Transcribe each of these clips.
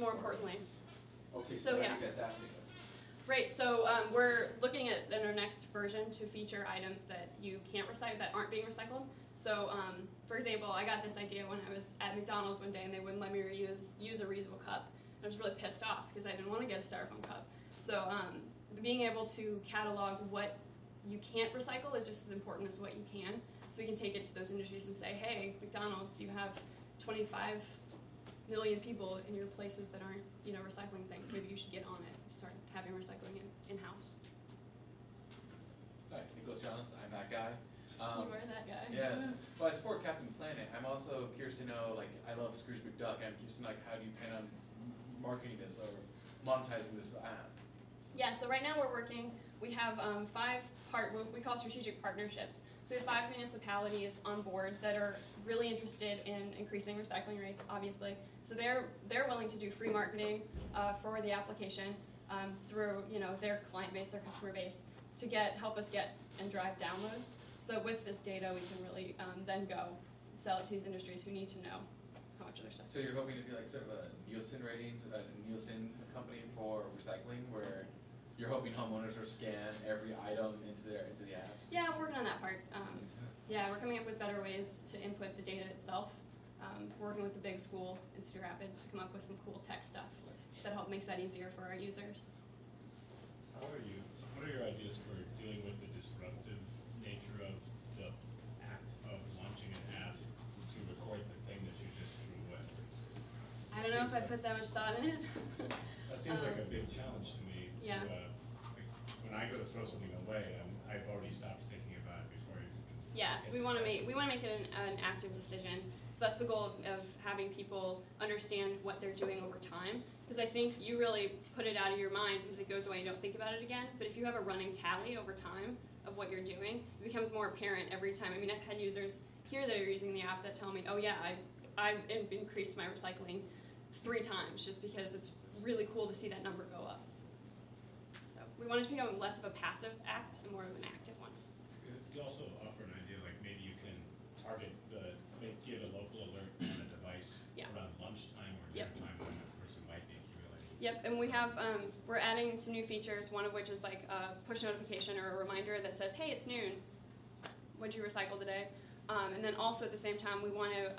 more importantly. Okay, So, how yeah. do you get that data? Right, so we're looking at in our next version to feature items that you can't recycle, that aren't being recycled. So, for example, I got this idea when I was at McDonald's one day and they wouldn't let me use a reusable cup. I was really pissed off because I didn't want to get a styrofoam cup. So, being able to catalog what you can't recycle is just as important as what you can. So we can take it to those industries and say, hey, McDonald's, you have 25 million people in your places that aren't, recycling things. Maybe you should get on it and start having recycling in-house. Hi, Nicholas Giannis, I'm that guy. You are that guy. Yes. Well, I support Captain Planet. I'm also curious to know, I love Scrooge McDuck. I'm curious to know, how do you plan on marketing this or monetizing this app? Yeah, so right now we have we call strategic partnerships. So we have 5 municipalities on board that are really interested in increasing recycling rates, obviously. So they're willing to do free marketing for the application through their client base, their customer base, to help us get and drive downloads. So with this data, we can really then go sell it to these industries who need to know how much of their stuff. So you're hoping to be like sort of a Nielsen ratings, a Nielsen company for recycling, where you're hoping homeowners will scan every item into the app? Yeah, we're working on that part. Yeah, we're coming up with better ways to input the data itself. We're working with the big school in Cedar Rapids to come up with some cool tech stuff that makes that easier for our users. What are your ideas for dealing with the disruptive nature of the act of launching an app to record the thing that you just threw away? I don't know if I put that much thought in it. That seems like a big challenge to me. Yeah. When I go to throw something away, I've already stopped thinking about it before you. Yeah, so we want to make it an active decision. So that's the goal of having people understand what they're doing over time. Because I think you really put it out of your mind because it goes away and you don't think about it again. But if you have a running tally over time of what you're doing, it becomes more apparent every time. I mean, I've had users here that are using the app that tell me, oh yeah, I've increased my recycling 3 times just because it's really cool to see that number go up. So we want it to become less of a passive act and more of an active one. You also offer an idea like maybe you can target give a local alert on a device around lunchtime or dinner time when that person might be accumulating. Yep, and we have we're adding some new features. One of which is like a push notification or a reminder that says, "Hey, it's noon. What'd you recycle today?" And then also at the same time, we want to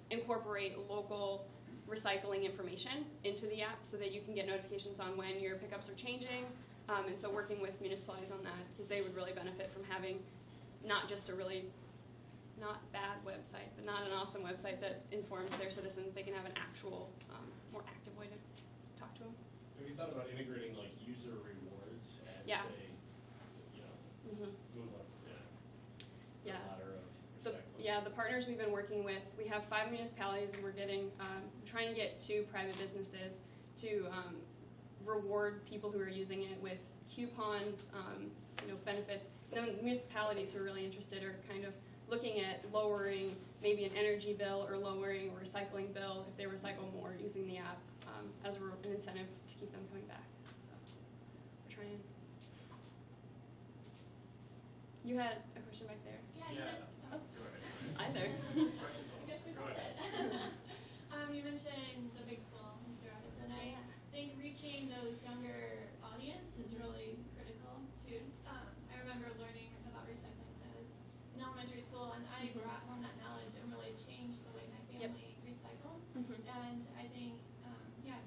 incorporate local recycling information into the app so that you can get notifications on when your pickups are changing. And so working with municipalities on that because they would really benefit from having not just a really not bad website, but not an awesome website that informs their citizens. They can have an actual, more active way to talk to them. Have you thought about integrating like user rewards as Yeah. move up the ladder of recycling? The partners we've been working with, we have 5 municipalities and we're trying to get 2 private businesses to reward people who are using it with coupons, benefits. And then municipalities who are really interested are kind of looking at lowering maybe an energy bill or lowering a recycling bill if they recycle more using the app as an incentive to keep them coming back. So we're trying. You had a question back there? Yeah. Oh. Go ahead. Hi there. I guess we got it. You mentioned the big school in Cedar Rapids, and I think reaching those younger audience is really critical too. I remember learning about recycling when I was in elementary school, and I brought home that knowledge and really changed the way my family recycled. And I think,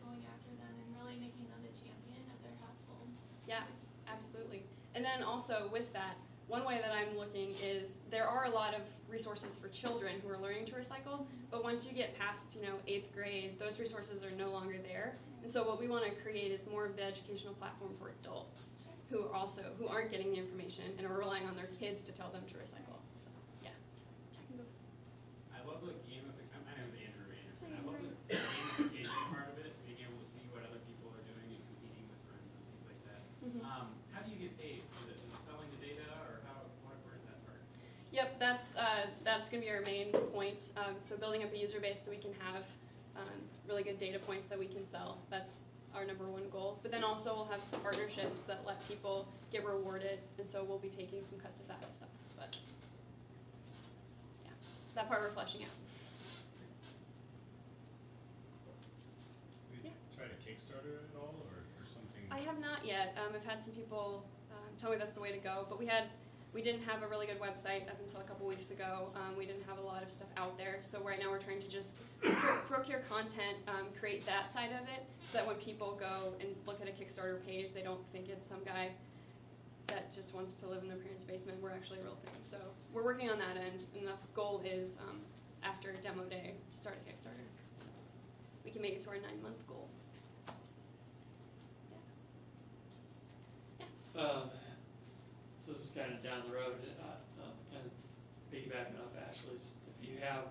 going after them and really making them the champion of their household. Yeah, absolutely. And then also with that, one way that I'm looking is there are a lot of resources for children who are learning to recycle, but once you get past 8th grade, those resources are no longer there. And so what we want to create is more of the educational platform for adults who aren't getting the information and are relying on their kids to tell them to recycle. So yeah. I love the gamification. My name is Andrew Anderson. I love the gamification part of it, being able to see what other people are doing and competing with friends and things like that. How do you get paid? Is it selling the data, or where is that part? Yep, that's going to be our main point. So building up a user base so we can have really good data points that we can sell. That's our number 1 goal. But then also we'll have partnerships that let people get rewarded, and so we'll be taking some cuts of that stuff. But yeah, that part we're fleshing out. Do Kickstarter at all, or something? I have not yet. I've had some people tell me that's the way to go, but we didn't have a really good website up until a couple weeks ago. We didn't have a lot of stuff out there, so right now we're trying to just procure content, create that side of it, so that when people go and look at a Kickstarter page, they don't think it's some guy that just wants to live in their parents' basement. We're actually a real thing. So we're working on that end, and the goal is after demo day to start a Kickstarter. We can make it to our 9-month goal. So this is kind of down the road, kind of piggybacking off Ashley's. If you have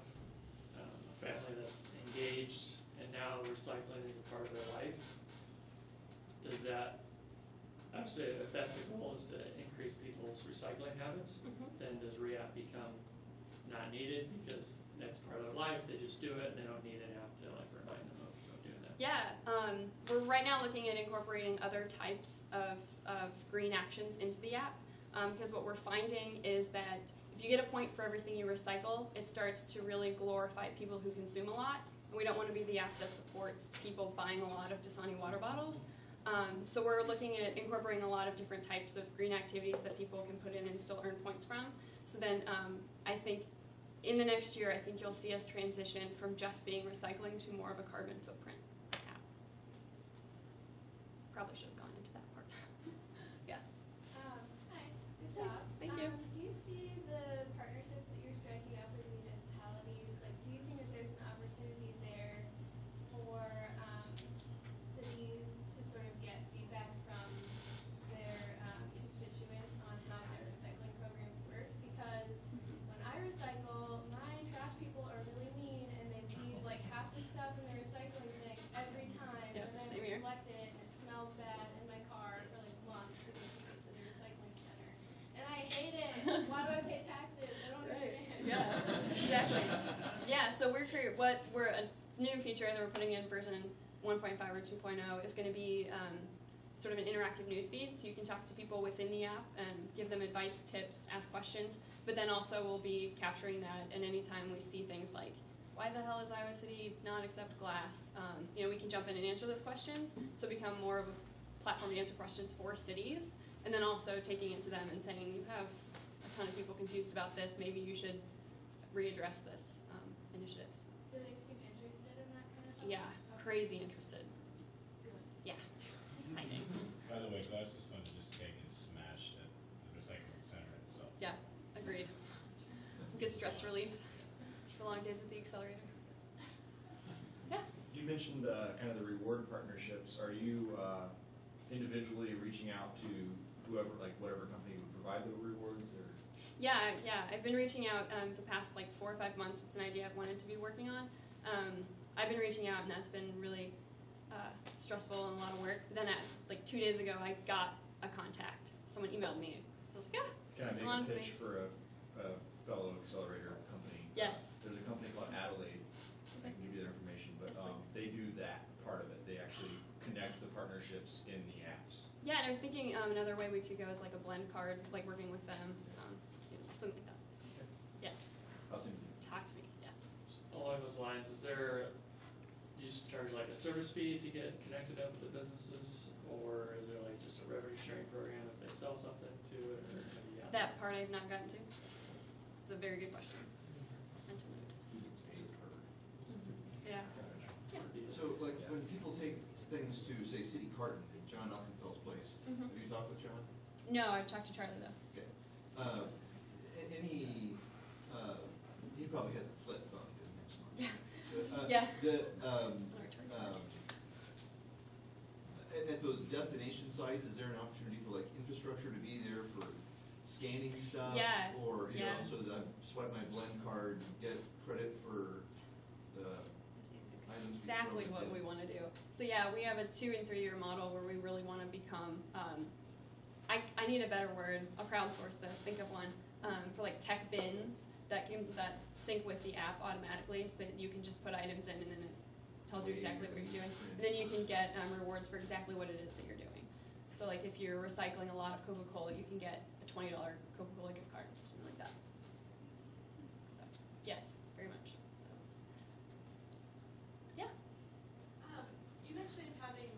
a family that's engaged and now recycling is a part of their life, does that actually, if that's the goal, is to increase people's recycling habits, then does REAP become not needed because that's part of their life? They just do it and they don't need an app to like remind them of doing that. Yeah, we're right now looking at incorporating other types of green actions into the app, because what we're finding is that if you get a point for everything you recycle, it starts to really glorify people who consume a lot, and we don't want to be the app that supports people buying a lot of Dasani water bottles. So we're looking at incorporating a lot of different types of green activities that people can put in and still earn points from. So then I think in the next year, I think you'll see us transition from just being recycling to more of a carbon footprint app. Probably should have gone into that part. Yeah. Hi, good job. Thank you. Do you see the partnerships that you're striking up with municipalities? Like, do you think that there's an opportunity there for cities to sort of get feedback from their constituents on how their recycling programs work? Because when I recycle, my trash people are really mean and they leave like half the stuff in the recycling thing every time, Yep, and then same I here. collect it and it smells bad in my car for like months because I take it to the recycling center. And I hate it. Why do I pay taxes? I don't understand. Yeah, exactly. Yeah, so we're a new feature that we're putting in version 1.5 or 2.0 is going to be sort of an interactive newsfeed, so you can talk to people within the app and give them advice, tips, ask questions, but then also we'll be capturing that, and anytime we see things like, why the hell is Iowa City not accept glass? We can jump in and answer those questions, so become more of a platform to answer questions for cities, and then also taking it to them and saying, you have a ton of people confused about this, maybe you should readdress this initiative. Do they seem interested in that kind of stuff? Yeah, crazy interested. Yeah, I do. By the way, glass is fun to just take and smash at the recycling center itself. Yeah, agreed. Some good stress relief for long days at the Accelerator. Yeah. You mentioned kind of the reward partnerships. Are you individually reaching out to whoever, like whatever company would provide the rewards, or? Yeah. I've been reaching out the past like 4 or 5 months. It's an idea I've wanted to be working on. I've been reaching out, and that's been really stressful and a lot of work. But then like 2 days ago, I got a contact. Someone emailed me. So I was like, Can I make come on a to pitch me. for a fellow Accelerator company? Yes. There's a company called Adelaide. I can give you their information, but Yes, please. they do that part of it. They actually connect the partnerships in the apps. Yeah, and I was thinking another way we could go is like a blend card, like working with them, something like that. Yes. I'll send you. Talk to me. Yes. Along those lines, do you just charge like a service fee to get connected up with the businesses, or is there like just a revenue sharing program if they sell something to it, or have you got That part I've not gotten to. It's a very good question. Mental note. Yeah. So, like, when people take things to, say, City Carton at John Oppenfeld's place, Mhm. have you talked with John? No, I've talked to Charlie though. Okay. He probably has a flip phone, doesn't he? Smart. Yeah. At those destination sites, is there an opportunity for like infrastructure to be there for scanning stuff? Yeah, Or, you yeah. know, so that I swipe my blend card, get credit for the items? Exactly what we want to do. So yeah, we have a 2 and 3 year model where we really want to become. I need a better word. I'll crowdsource this. Think of one for like tech bins that sync with the app automatically, so that you can just put items in and then it tells you exactly what you're doing. And then you can get rewards for exactly what it is that you're doing. So like if you're recycling a lot of Coca-Cola, you can get a $20 Coca-Cola gift card or something like that. So, yes, very much. So, yeah. You mentioned having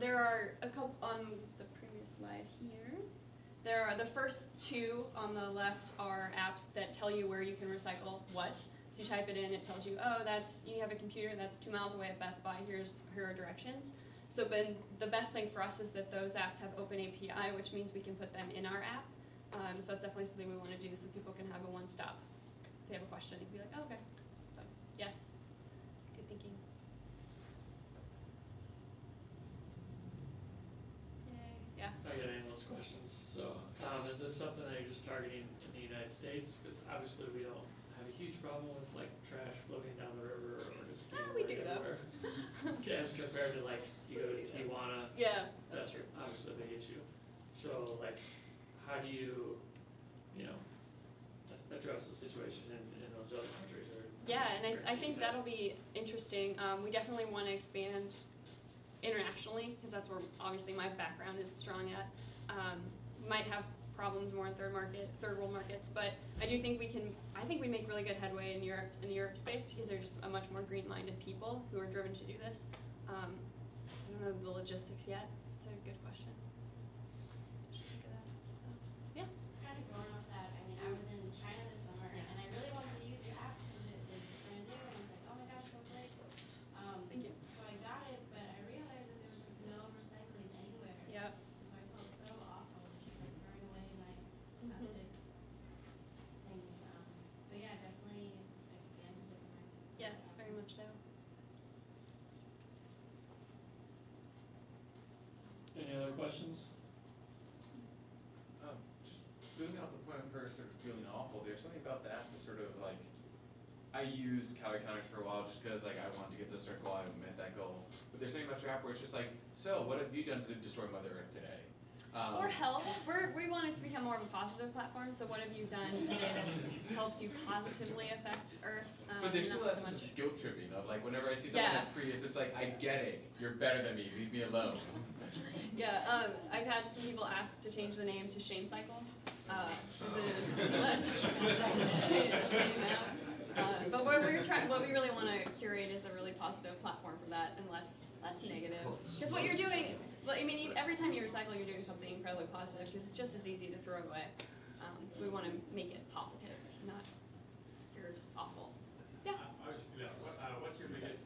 There are a couple on the previous slide here. There are the first two on the left are apps that tell you where you can recycle what. So you type it in, it tells you, oh, you have a computer that's 2 miles away at Best Buy. Here are directions. So, but the best thing for us is that those apps have open API, which means we can put them in our app. So that's definitely something we want to do, so people can have a one-stop. If they have a question, they can be like, oh, okay. So yes, good thinking. Yay. Yeah. I got any of those questions. So, is this something that you're just targeting in the United States? Because obviously we don't have a huge problem with like trash floating down the river or just We do though. Okay, as compared to like you go to Tijuana. Yeah, that's true. Obviously a big issue. So like, how do you, address the situation in those other countries? Yeah, and I think that'll be interesting. We definitely want to expand internationally because that's where obviously my background is strong at. Might have problems more in third world markets, but I do think I think we make really good headway in the Europe space because they're just a much more green-minded people who are driven to do this. I don't know the logistics yet. It's a good question. Should think of that. Yeah. Kind of going off that, I mean, I was in China this summer, and I really wanted to use your app because it's brand new, and I was like, oh my gosh, so great. Thank you. So I got it, but I realized that there was like no recycling anywhere. Yep. And so I felt so awful, just like throwing away my plastic things. So yeah, definitely expand to different markets. Yes, very much so. Any other questions? Just building off the point for sort of feeling awful, there's something about that that sort of like, I used calorie counters for a while just because like I wanted to get to a circle, I met that goal. But there's something about your app where it's just like, so what have you done to destroy Mother Earth today? Or help. We want it to become more of a positive platform. So what have you done today that's helped you positively affect Earth? But there's still not that so sense much. of guilt tripping of like whenever I see someone in Prius, it's like I get it. You're better than me. Leave me alone. Yeah, I've had some people ask to change the name to Shame Cycle. Because it is much shame app. But what we really want to curate is a really positive platform for that and less negative. Because what you're doing, well, I mean, every time you recycle, you're doing something incredibly positive. Because it's just as easy to throw it away. So we want to make it positive, not you're awful. Yeah. I was just gonna ask, what's your biggest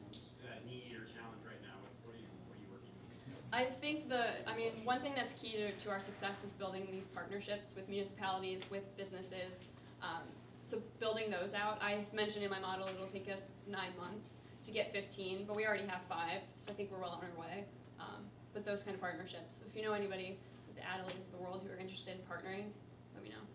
need or challenge right now? What are you working on? I think one thing that's key to our success is building these partnerships with municipalities, with businesses. So building those out, I mentioned in my model it'll take us 9 months to get 15, but we already have 5, so I think we're well on our way. But those kind of partnerships, if you know anybody with the Adelaides of the world who are interested in partnering, let me know.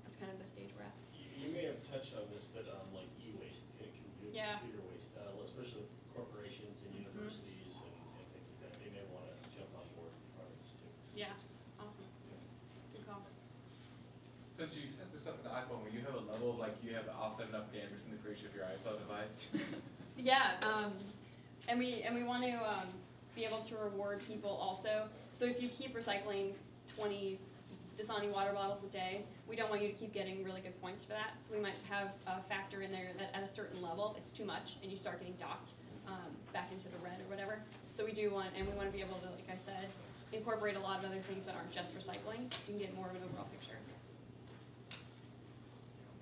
That's kind of the stage we're at. You may have touched on this, but like e-waste, computer waste, especially with corporations and universities and things like that, they may want to jump on board part of this too. Yeah, awesome. Good call. Since you set this up with the iPhone, will you have a level of like you have offset enough damage from the creation of your iPhone device? Yeah, and we want to be able to reward people also. So if you keep recycling 20 Dasani water bottles a day, we don't want you to keep getting really good points for that. So we might have a factor in there that at a certain level, it's too much, and you start getting docked back into the red or whatever. So we want to be able to, like I said, incorporate a lot of other things that aren't just recycling, so you can get more of an overall picture.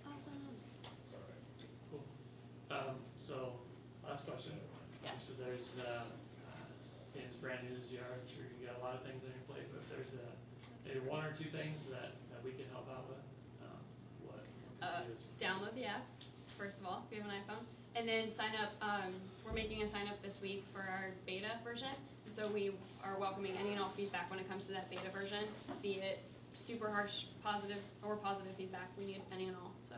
Awesome. All right. Cool. So, last question. Yes. So there's, it's brand new to ZR, I'm sure you got a lot of things on your plate, but if there's maybe 1 or 2 things that we can help out with, what can we do? Download the app, first of all, if you have an iPhone, and then sign up. We're making a sign up this week for our beta version, and so we are welcoming any and all feedback when it comes to that beta version, be it super harsh, positive, or positive feedback. We need any and all, so